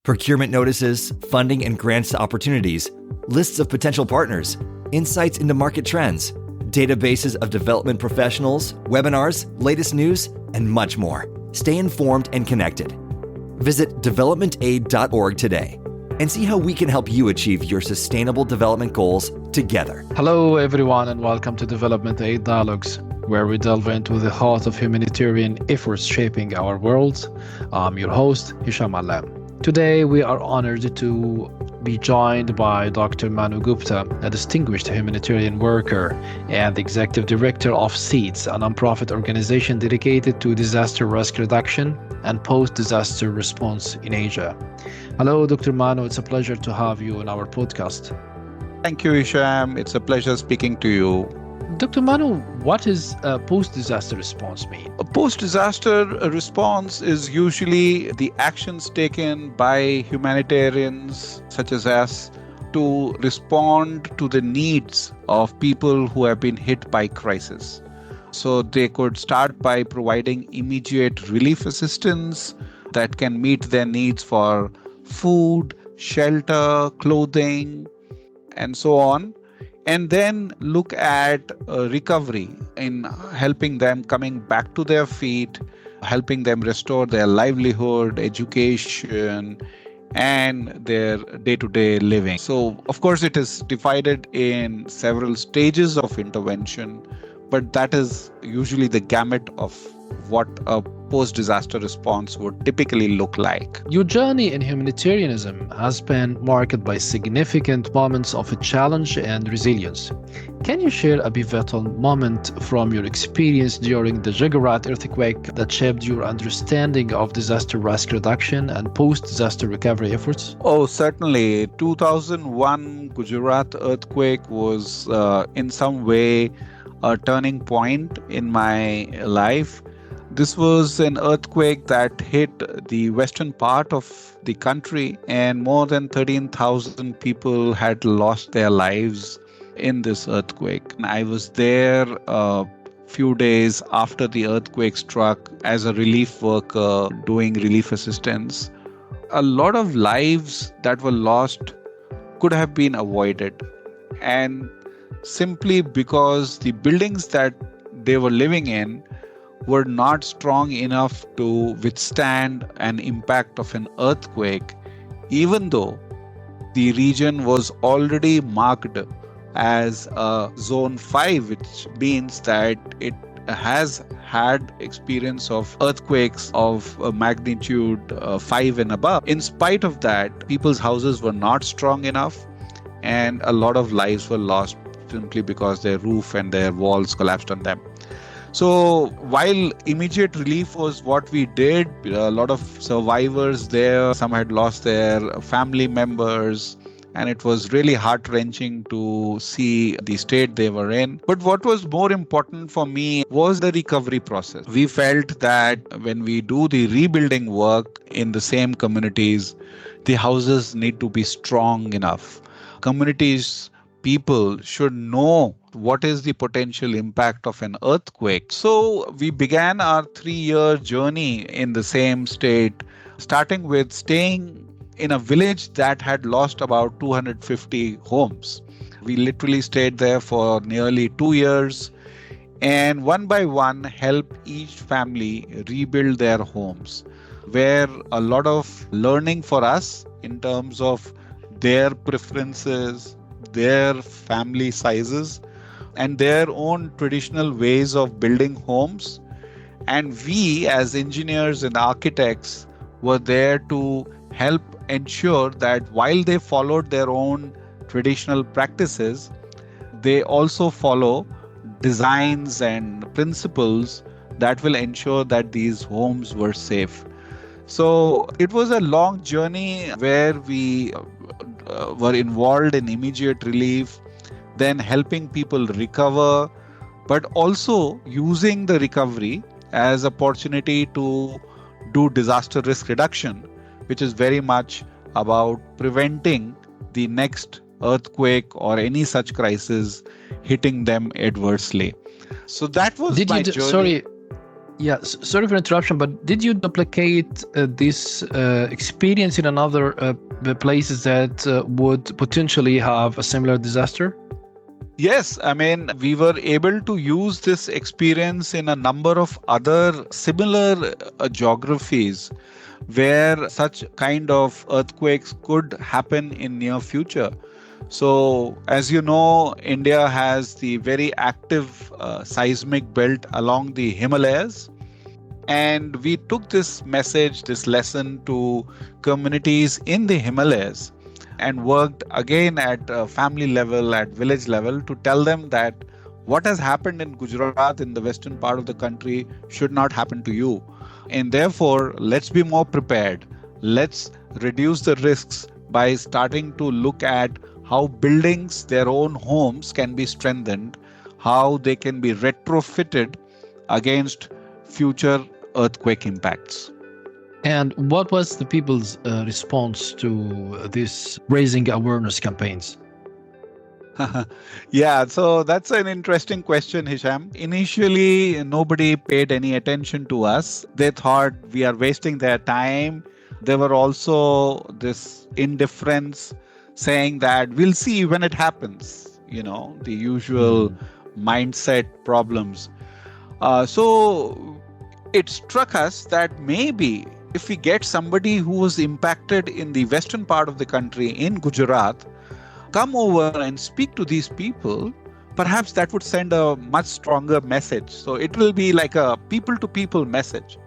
Procurement notices, funding and grants opportunities, lists of potential partners, insights into market trends, databases of development professionals, webinars, latest news, and much more. Stay informed and connected. Visit developmentaid.org today and see how we can help you achieve your sustainable development goals together. Hello, everyone, and welcome to Development Aid Dialogues, where we delve into the heart of humanitarian efforts shaping our world. I'm your host, Hisham Alam. Today, we are honored to be joined by Dr. Manu Gupta, a distinguished humanitarian worker and the executive director of SEEDS, a nonprofit organization dedicated to disaster risk reduction and post-disaster response in Asia. Hello, Dr. Manu. It's a pleasure to have you on our podcast. Thank you, Hisham. It's a pleasure speaking to you. Dr. Manu, what does a post-disaster response mean? A post-disaster response is usually the actions taken by humanitarians such as us to respond to the needs of people who have been hit by crisis. So they could start by providing immediate relief assistance that can meet their needs for food, shelter, clothing, and so on. And then look at recovery in helping them coming back to their feet, helping them restore their livelihood, education, and their day-to-day living. So, of course, it is divided in several stages of intervention, but that is usually the gamut of what a post-disaster response would typically look like. Your journey in humanitarianism has been marked by significant moments of challenge and resilience. Can you share a pivotal moment from your experience during the Gujarat earthquake that shaped your understanding of disaster risk reduction and post-disaster recovery efforts? Oh, certainly. 2001 Gujarat earthquake was in some way a turning point in my life. This was an earthquake that hit the western part of the country, and more than 13,000 people had lost their lives in this earthquake. And I was there a few days after the earthquake struck as a relief worker doing relief assistance. A lot of lives that were lost could have been avoided, and simply because the buildings that they were living in were not strong enough to withstand an impact of an earthquake, even though the region was already marked as a zone 5, which means that it has had experience of earthquakes of a magnitude 5 and above. In spite of that, people's houses were not strong enough, and a lot of lives were lost simply because their roof and their walls collapsed on them. So while immediate relief was what we did, a lot of survivors there, some had lost their family members, and it was really heart-wrenching to see the state they were in. But what was more important for me was the recovery process. We felt that when we do the rebuilding work in the same communities, the houses need to be strong enough. Communities, people should know what is the potential impact of an earthquake. So we began our 3-year journey in the same state, starting with staying in a village that had lost about 250 homes. We literally stayed there for nearly 2 years, and one by one helped each family rebuild their homes, where a lot of learning for us in terms of their preferences, their family sizes, and their own traditional ways of building homes. And we as engineers and architects were there to help ensure that while they followed their own traditional practices, they also follow designs and principles that will ensure that these homes were safe. So it was a long journey where we were involved in immediate relief, then helping people recover, but also using the recovery as opportunity to do disaster risk reduction, which is very much about preventing the next earthquake or any such crisis hitting them adversely. So that was my journey. Yeah, sorry for interruption, but did you duplicate this experience in another places that would potentially have a similar disaster? Yes, I mean, we were able to use this experience in a number of other similar geographies where such kind of earthquakes could happen in near future. So, as you know, India has the very active seismic belt along the Himalayas. And we took this message, this lesson to communities in the Himalayas and worked again at family level, at village level to tell them that what has happened in Gujarat, in the western part of the country, should not happen to you. And therefore, let's be more prepared. Let's reduce the risks by starting to look at how buildings, their own homes, can be strengthened, how they can be retrofitted against future earthquake impacts. And what was the people's response to this raising awareness campaigns? Yeah, so that's an interesting question, Hisham. Initially, nobody paid any attention to us. They thought we are wasting their time. There were also this indifference saying that we'll see when it happens, the usual mindset problems. So it struck us that maybe if we get somebody who was impacted in the western part of the country, in Gujarat, come over and speak to these people, perhaps that would send a much stronger message. So it will be like a people-to-people message.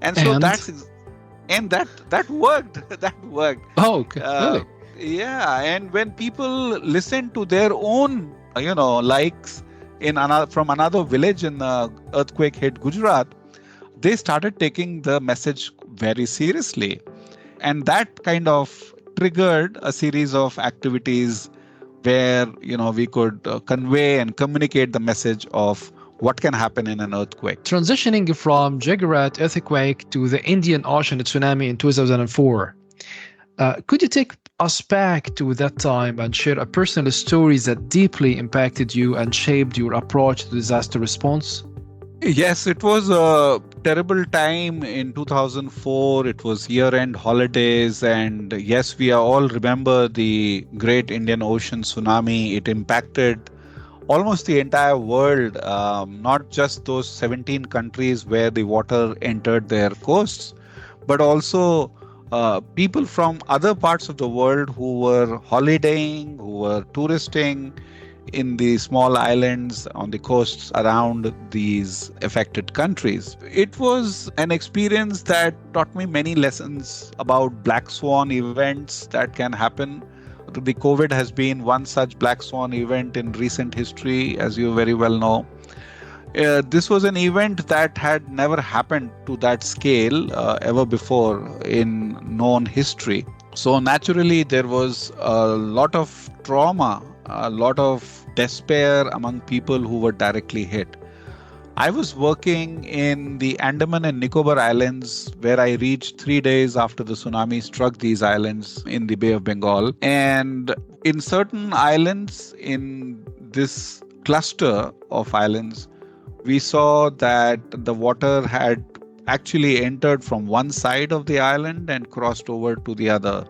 And so that worked. That worked. Oh, okay. Really? Yeah, and when people listen to their own, likes from another village in the earthquake hit Gujarat, they started taking the message very seriously. And that kind of triggered a series of activities where, we could convey and communicate the message of what can happen in an earthquake. Transitioning from Gujarat earthquake to the Indian Ocean tsunami in 2004, could you take us back to that time and share a personal stories that deeply impacted you and shaped your approach to disaster response? Yes, it was a terrible time in 2004. It was year-end holidays. And yes, we all remember the Great Indian Ocean tsunami. It impacted almost the entire world, not just those 17 countries where the water entered their coasts, but also people from other parts of the world who were holidaying, who were touristing in the small islands on the coasts around these affected countries. It was an experience that taught me many lessons about black swan events that can happen. The COVID has been one such black swan event in recent history, as you very well know. This was an event that had never happened to that scale ever before in known history. So naturally, there was a lot of trauma, a lot of despair among people who were directly hit. I was working in the Andaman and Nicobar Islands, where I reached 3 days after the tsunami struck these islands in the Bay of Bengal. And in certain islands in this cluster of islands, we saw that the water had actually entered from one side of the island and crossed over to the other,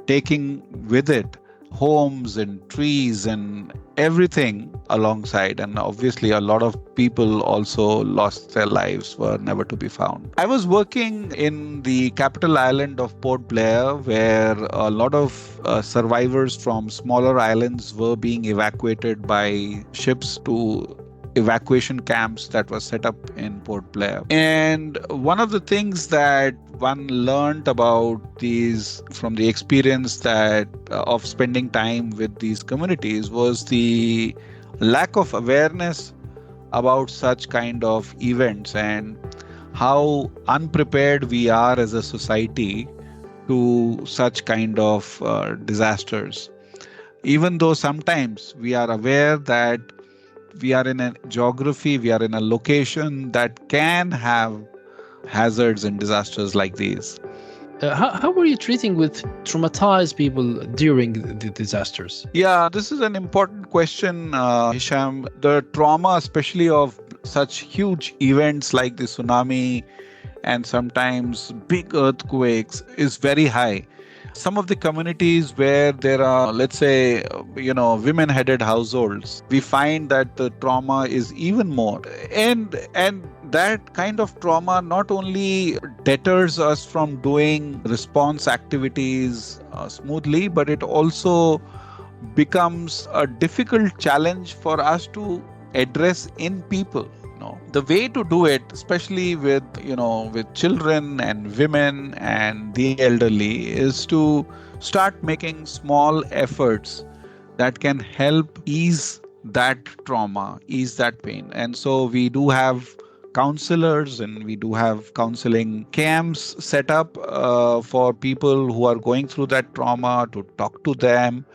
taking with it homes and trees and everything alongside. And obviously a lot of people also lost their lives, were never to be found. I was working in the capital island of Port Blair, where a lot of survivors from smaller islands were being evacuated by ships to evacuation camps that were set up in Port Blair. And one of the things that one learned about these from the experience that of spending time with these communities was the lack of awareness about such kind of events and how unprepared we are as a society to such kind of disasters. Even though sometimes we are aware that we are in a geography, we are in a location that can have hazards and disasters like these. How were you treating with traumatized people during the disasters? Yeah, this is an important question, Hisham. The trauma, especially of such huge events like the tsunami and sometimes big earthquakes is very high. Some of the communities where there are, let's say, women headed households, we find that the trauma is even more. And that kind of trauma not only deters us from doing response activities smoothly, but it also becomes a difficult challenge for us to address in people. The way to do it, especially with children and women and the elderly, is to start making small efforts that can help ease that trauma, ease that pain. And so we do have counselors and we do have counseling camps set up for people who are going through that trauma, to talk to them.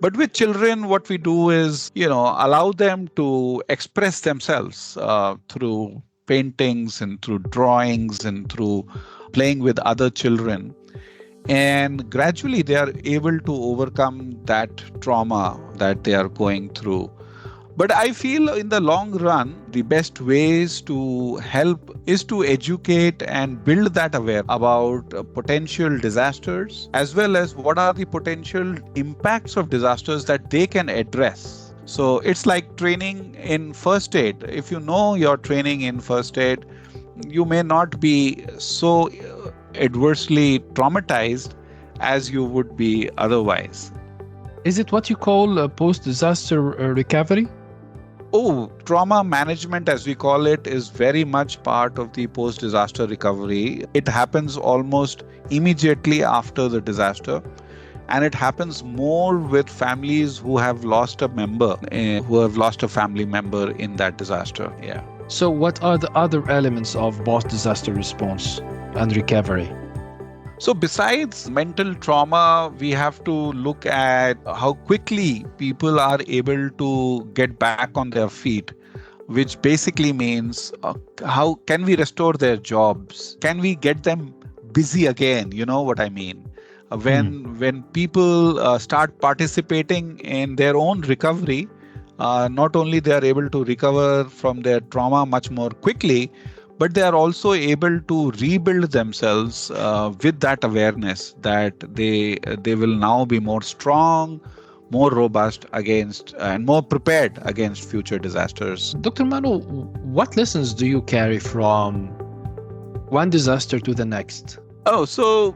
But with children, what we do is, allow them to express themselves through paintings and through drawings and through playing with other children. And gradually they are able to overcome that trauma that they are going through. But I feel in the long run, the best ways to help is to educate and build that awareness about potential disasters, as well as what are the potential impacts of disasters that they can address. So it's like training in first aid. If you know you're training in first aid, you may not be so adversely traumatized as you would be otherwise. Is it what you call post-disaster recovery? Oh, trauma management, as we call it, is very much part of the post-disaster recovery. It happens almost immediately after the disaster. And it happens more with families who have lost a member, who have lost a family member in that disaster. Yeah. So what are the other elements of post-disaster response and recovery? So besides mental trauma, we have to look at how quickly people are able to get back on their feet, which basically means how can we restore their jobs? Can we get them busy again? You know what I mean? When people start participating in their own recovery, not only they are able to recover from their trauma much more quickly, but they are also able to rebuild themselves with that awareness that they will now be more strong, more robust against and more prepared against future disasters. Dr. Manu, what lessons do you carry from one disaster to the next? Oh, so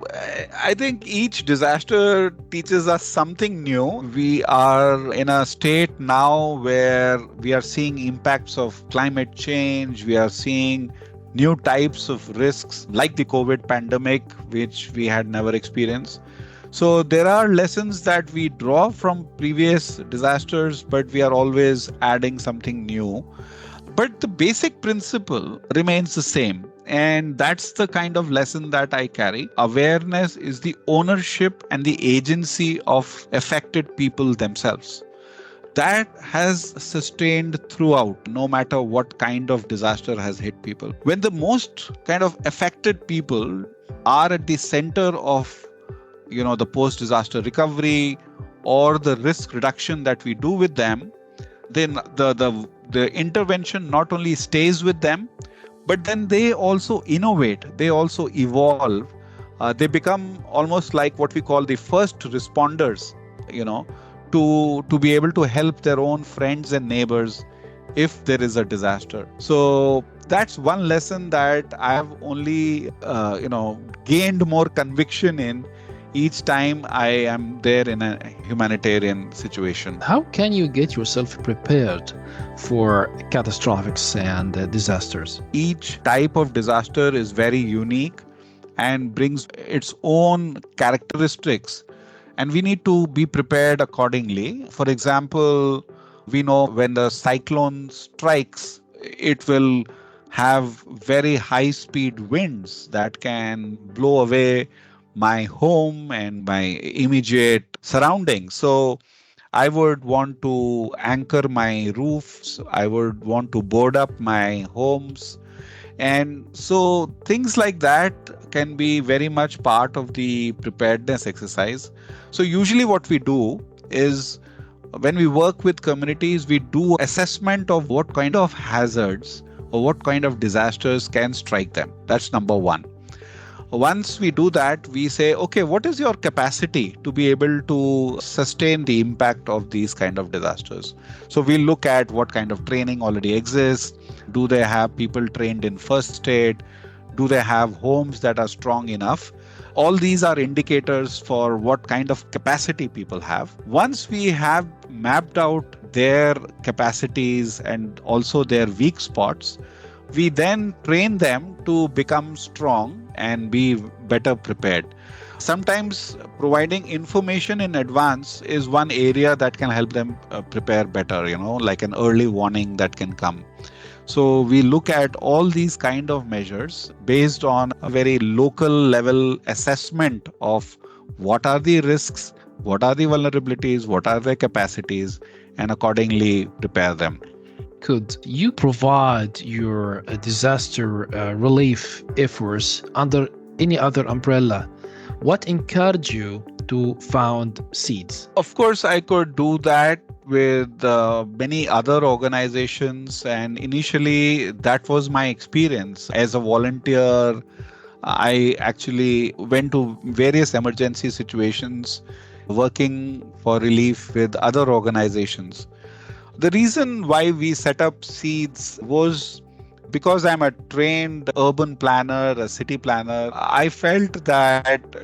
I think each disaster teaches us something new. We are in a state now where we are seeing impacts of climate change. We are seeing new types of risks like the COVID pandemic, which we had never experienced. So there are lessons that we draw from previous disasters, but we are always adding something new. But the basic principle remains the same. And that's the kind of lesson that I carry. Awareness is the ownership and the agency of affected people themselves. That has sustained throughout, no matter what kind of disaster has hit people. When the most kind of affected people are at the center of, the post-disaster recovery or the risk reduction that we do with them, then the intervention not only stays with them, but then they also innovate, they also evolve. They become almost like what we call the first responders, to be able to help their own friends and neighbors if there is a disaster. So that's one lesson that I have only, gained more conviction in each time I am there in a humanitarian situation. How can you get yourself prepared for catastrophes and disasters? Each type of disaster is very unique and brings its own characteristics, and we need to be prepared accordingly. For example, we know when the cyclone strikes, it will have very high speed winds that can blow away my home and my immediate surroundings. So I would want to anchor my roofs. I would want to board up my homes. And so things like that can be very much part of the preparedness exercise. So usually what we do is when we work with communities, we do assessment of what kind of hazards or what kind of disasters can strike them. That's number one. Once we do that, we say, okay, what is your capacity to be able to sustain the impact of these kind of disasters? So we look at what kind of training already exists. Do they have people trained in first aid? Do they have homes that are strong enough? All these are indicators for what kind of capacity people have. Once we have mapped out their capacities and also their weak spots, we then train them to become strong and be better prepared. Sometimes providing information in advance is one area that can help them prepare better, like an early warning that can come. So we look at all these kind of measures based on a very local level assessment of what are the risks, what are the vulnerabilities, what are their capacities, and accordingly prepare them. Could you provide your disaster relief efforts under any other umbrella? What encouraged you to found Seeds? Of course, I could do that with many other organizations, and initially that was my experience. As a volunteer, I actually went to various emergency situations working for relief with other organizations. The reason why we set up Seeds was because I'm a trained urban planner, a city planner. I felt that,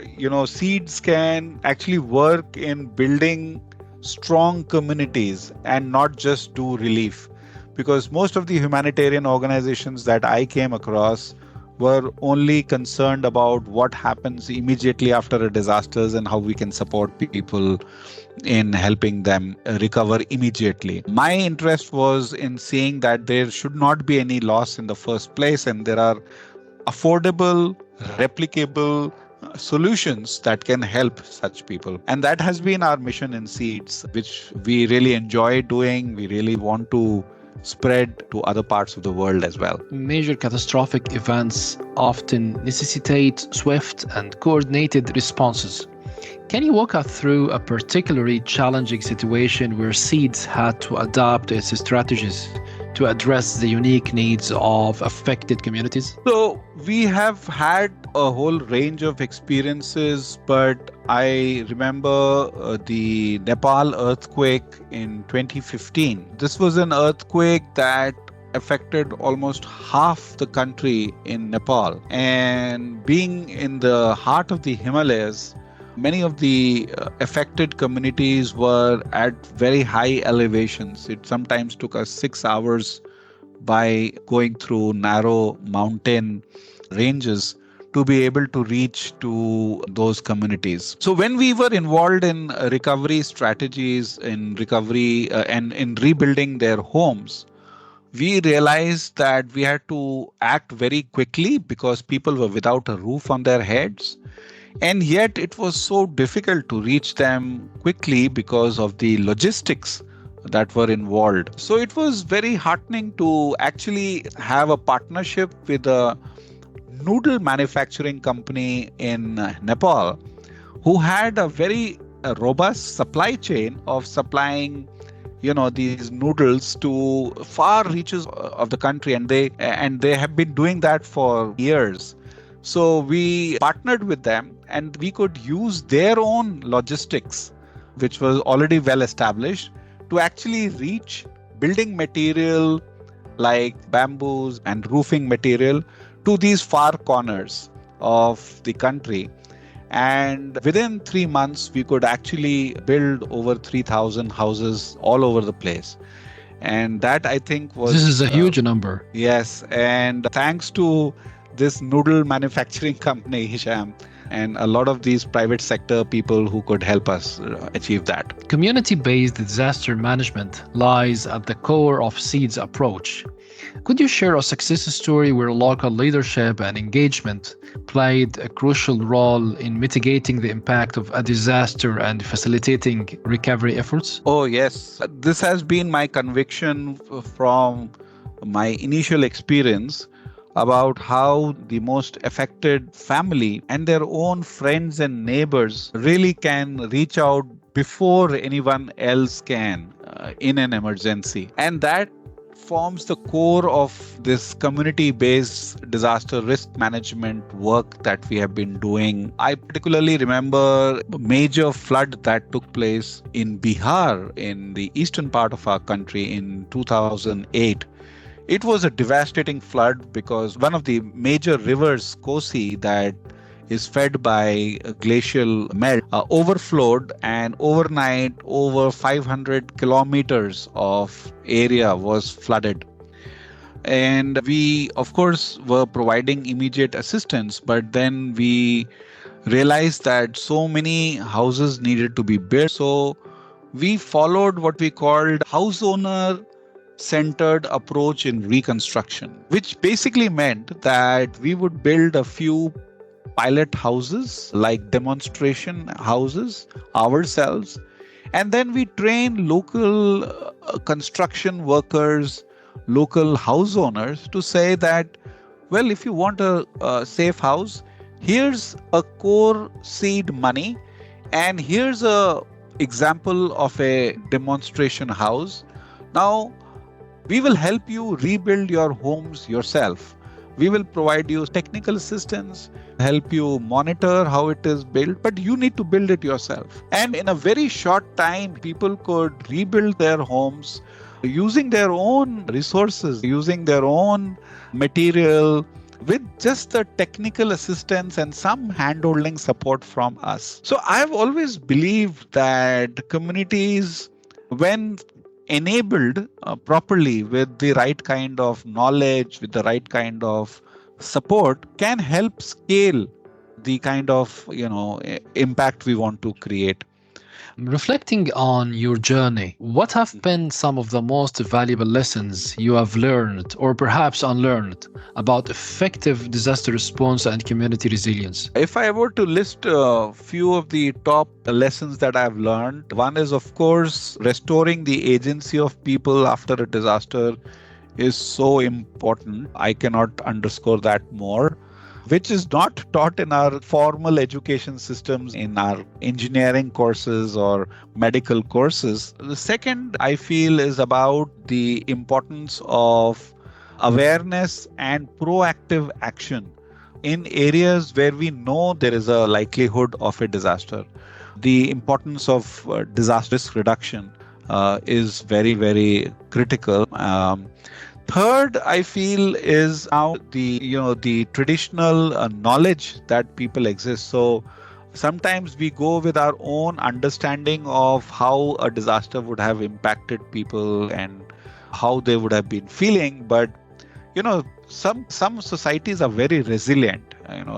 Seeds can actually work in building strong communities and not just do relief. Because most of the humanitarian organizations that I came across were only concerned about what happens immediately after a disaster and how we can support people in helping them recover immediately. My interest was in seeing that there should not be any loss in the first place, and there are affordable, replicable solutions that can help such people. And that has been our mission in Seeds, which we really enjoy doing. We really want to spread to other parts of the world as well. Major catastrophic events often necessitate swift and coordinated responses. Can you walk us through a particularly challenging situation where Seeds had to adapt its strategies to address the unique needs of affected communities? So we have had a whole range of experiences, but I remember the Nepal earthquake in 2015. This was an earthquake that affected almost half the country in Nepal. And being in the heart of the Himalayas, many of the affected communities were at very high elevations. It sometimes took us 6 hours by going through narrow mountain ranges to be able to reach to those communities. So when we were involved in recovery strategies, in recovery and in rebuilding their homes, we realized that we had to act very quickly because people were without a roof on their heads. And yet it was so difficult to reach them quickly because of the logistics that were involved. So it was very heartening to actually have a partnership with a noodle manufacturing company in Nepal who had a very robust supply chain of supplying these noodles to far reaches of the country, and they have been doing that for years. So we partnered with them and we could use their own logistics, which was already well established, to actually reach building material like bamboos and roofing material to these far corners of the country. And within 3 months, we could actually build over 3,000 houses all over the place. And that, I think, was... This is a huge number. Yes. And thanks to this noodle manufacturing company, Hisham, and a lot of these private sector people who could help us achieve that. Community-based disaster management lies at the core of Seed's approach. Could you share a success story where local leadership and engagement played a crucial role in mitigating the impact of a disaster and facilitating recovery efforts? Oh, yes. This has been my conviction from my initial experience about how the most affected family and their own friends and neighbors really can reach out before anyone else can in an emergency. And that forms the core of this community-based disaster risk management work that we have been doing. I particularly remember a major flood that took place in Bihar, in the eastern part of our country in 2008. It was a devastating flood because one of the major rivers, Kosi, that is fed by glacial melt, overflowed, and overnight over 500 kilometers of area was flooded. And we, of course, were providing immediate assistance, but then we realized that so many houses needed to be built. So we followed what we called house owner centered approach in reconstruction, which basically meant that we would build a few pilot houses, like demonstration houses ourselves, and then we train local construction workers, local house owners to say that, well, if you want a safe house, here's a core seed money, and here's a example of a demonstration house. Now we will help you rebuild your homes yourself. We will provide you technical assistance, help you monitor how it is built, but you need to build it yourself. And in a very short time, people could rebuild their homes using their own resources, using their own material, with just the technical assistance and some handholding support from us. So I've always believed that communities, when enabled properly with the right kind of knowledge, with the right kind of support, can help scale the kind of impact we want to create. Reflecting on your journey, what have been some of the most valuable lessons you have learned, or perhaps unlearned, about effective disaster response and community resilience? If I were to list a few of the top lessons that I've learned, one is, of course, restoring the agency of people after a disaster is so important. I cannot underscore that more, which is not taught in our formal education systems, in our engineering courses or medical courses. The second, I feel, is about the importance of awareness and proactive action in areas where we know there is a likelihood of a disaster. The importance of disaster risk reduction is very, very critical. Third, I feel, is now the traditional knowledge that people exist. So sometimes we go with our own understanding of how a disaster would have impacted people and how they would have been feeling. But some societies are very resilient.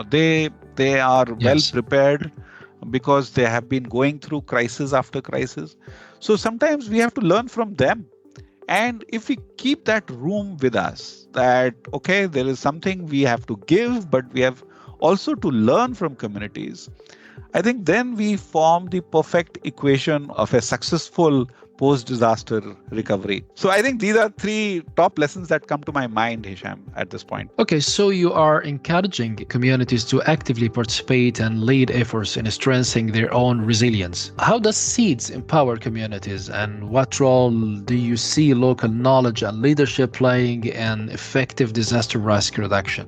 They are well prepared because they have been going through crisis after crisis. So sometimes we have to learn from them. And if we keep that room with us, that, okay, there is something we have to give, but we have also to learn from communities, I think then we form the perfect equation of a successful post-disaster recovery. So I think these are three top lessons that come to my mind, Hisham, at this point. Okay, so you are encouraging communities to actively participate and lead efforts in strengthening their own resilience. How does SEEDS empower communities, and what role do you see local knowledge and leadership playing in effective disaster risk reduction?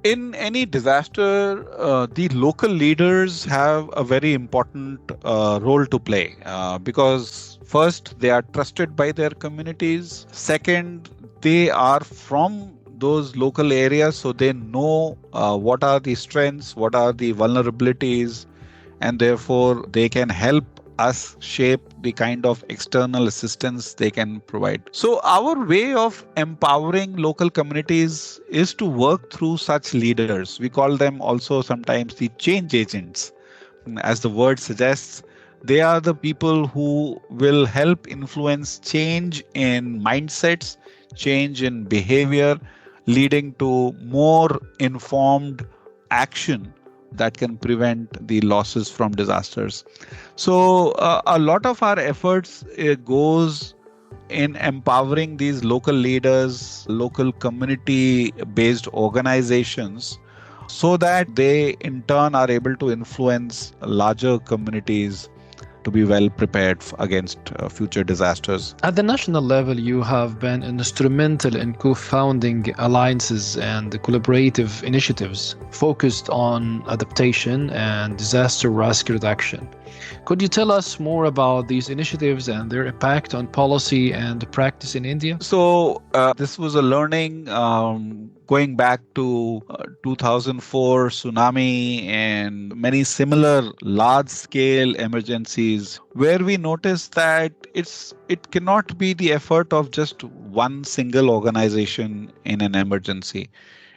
In any disaster, the local leaders have a very important role to play because first, they are trusted by their communities. Second, they are from those local areas, so they know what are the strengths, what are the vulnerabilities, and therefore they can help us shape the kind of external assistance they can provide. So our way of empowering local communities is to work through such leaders. We call them also sometimes the change agents. As the word suggests, they are the people who will help influence change in mindsets, change in behavior, leading to more informed action that can prevent the losses from disasters. So a lot of our efforts goes in empowering these local leaders, local community-based organizations, so that they in turn are able to influence larger communities to be well prepared against future disasters. At the national level, you have been instrumental in co-founding alliances and collaborative initiatives focused on adaptation and disaster risk reduction. Could you tell us more about these initiatives and their impact on policy and practice in India? So this was a learning going back to 2004 tsunami and many similar large-scale emergencies, where we noticed that it cannot be the effort of just one single organization in an emergency.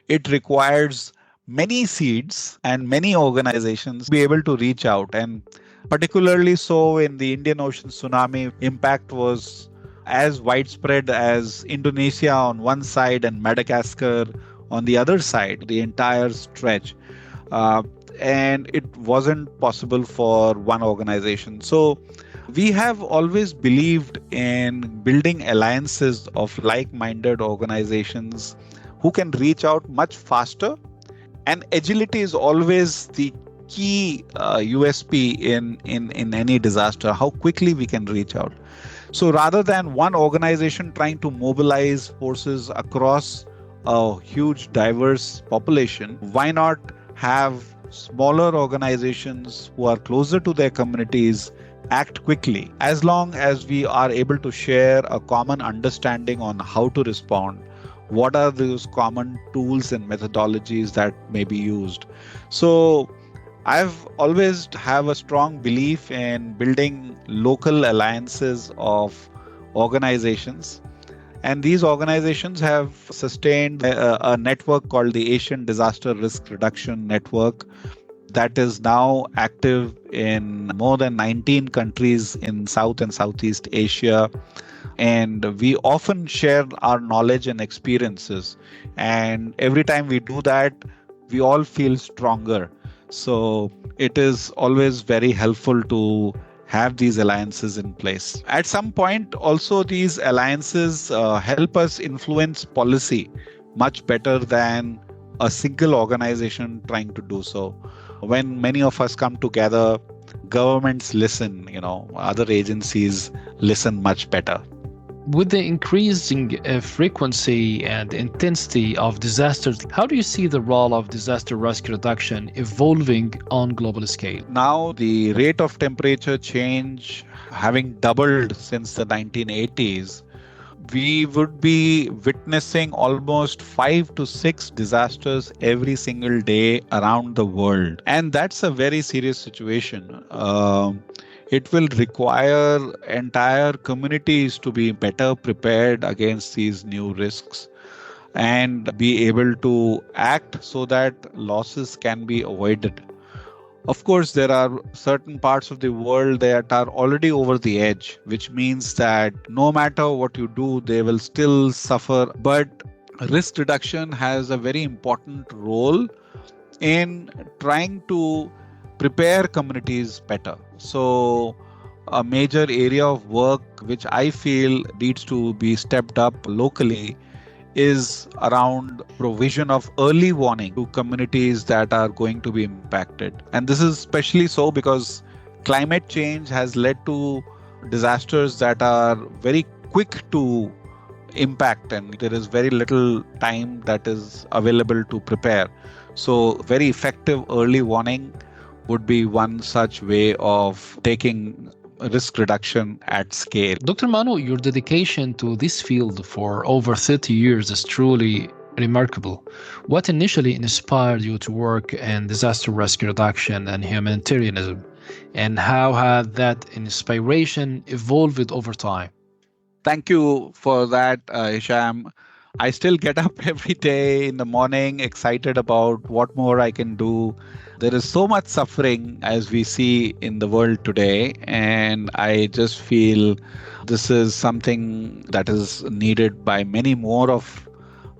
It requires many seeds and many organizations to be able to reach out. And particularly so in the Indian Ocean tsunami, impact was as widespread as Indonesia on one side and Madagascar on the other side, the entire stretch. And it wasn't possible for one organization. So we have always believed in building alliances of like-minded organizations who can reach out much faster. And agility is always the key USP in any disaster, how quickly we can reach out. So rather than one organization trying to mobilize forces across a huge diverse population, why not have smaller organizations who are closer to their communities act quickly, as long as we are able to share a common understanding on how to respond? What are those common tools and methodologies that may be used? So I've always have a strong belief in building local alliances of organizations. And these organizations have sustained a network called the Asian Disaster Risk Reduction Network that is now active in more than 19 countries in South and Southeast Asia. And we often share our knowledge and experiences. And every time we do that, we all feel stronger. So it is always very helpful to have these alliances in place. At some point, also, these alliances help us influence policy much better than a single organization trying to do so. When many of us come together, governments listen, other agencies listen much better. With the increasing frequency and intensity of disasters, how do you see the role of disaster risk reduction evolving on global scale? Now, the rate of temperature change having doubled since the 1980s, we would be witnessing almost 5 to 6 disasters every single day around the world. And that's a very serious situation. It will require entire communities to be better prepared against these new risks and be able to act so that losses can be avoided. Of course, there are certain parts of the world that are already over the edge, which means that no matter what you do, they will still suffer. But risk reduction has a very important role in trying to prepare communities better. So a major area of work which I feel needs to be stepped up locally is around provision of early warning to communities that are going to be impacted. And this is especially so because climate change has led to disasters that are very quick to impact, and there is very little time that is available to prepare. So very effective early warning would be one such way of taking risk reduction at scale. Dr. Manu, your dedication to this field for over 30 years is truly remarkable. What initially inspired you to work in disaster risk reduction and humanitarianism, and how had that inspiration evolved over time? Thank you for that, Hisham. I still get up every day in the morning excited about what more I can do. There is so much suffering as we see in the world today, and I just feel this is something that is needed by many more of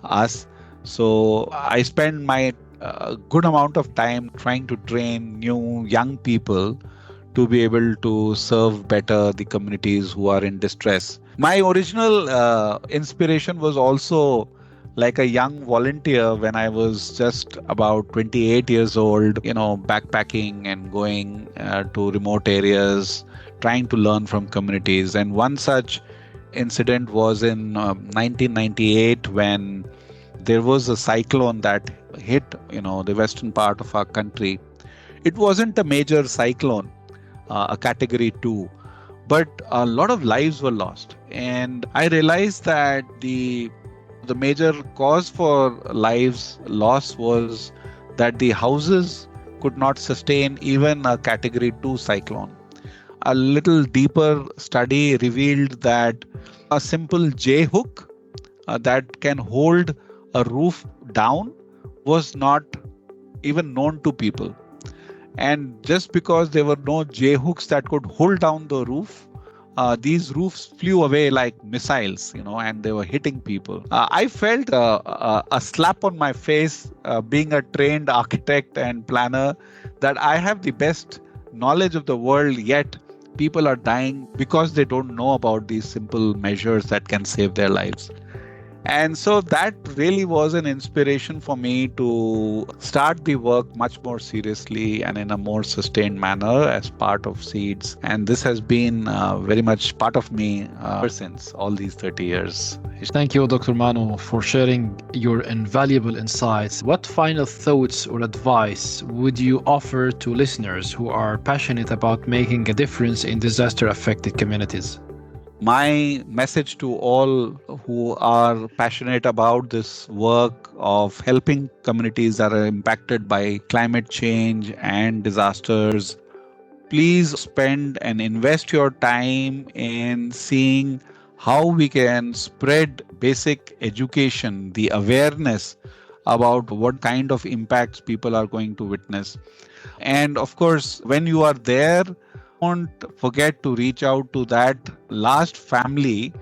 us. So I spend my good amount of time trying to train new young people to be able to serve better the communities who are in distress. My original inspiration was also like a young volunteer when I was just about 28 years old, backpacking and going to remote areas, trying to learn from communities. And one such incident was in 1998 when there was a cyclone that hit, the western part of our country. It wasn't a major cyclone, a category 2, but a lot of lives were lost. And I realized that the major cause for lives loss was that the houses could not sustain even a category 2 cyclone. A little deeper study revealed that a simple J hook that can hold a roof down was not even known to people. And just because there were no J hooks that could hold down the roof, these roofs flew away like missiles, and they were hitting people. I felt a slap on my face being a trained architect and planner that I have the best knowledge of the world, yet people are dying because they don't know about these simple measures that can save their lives. And so that really was an inspiration for me to start the work much more seriously and in a more sustained manner as part of Seeds. And this has been very much part of me ever since all these 30 years. Thank you, Dr. Manu, for sharing your invaluable insights. What final thoughts or advice would you offer to listeners who are passionate about making a difference in disaster-affected communities? My message to all who are passionate about this work of helping communities that are impacted by climate change and disasters, please spend and invest your time in seeing how we can spread basic education, the awareness about what kind of impacts people are going to witness. And of course, when you are there, don't forget to reach out to that last family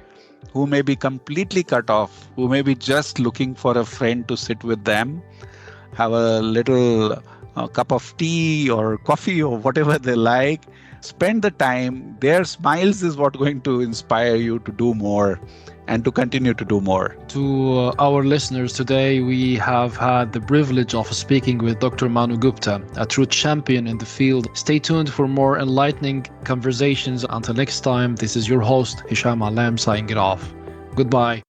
who may be completely cut off, who may be just looking for a friend to sit with them, have a little cup of tea or coffee or whatever they like. Spend the time. Their smiles is what going to inspire you to do more and to continue to do more. To our listeners today, we have had the privilege of speaking with Dr. Manu Gupta, a true champion in the field. Stay tuned for more enlightening conversations. Until next time, this is your host, Hisham Alam, signing it off. Goodbye.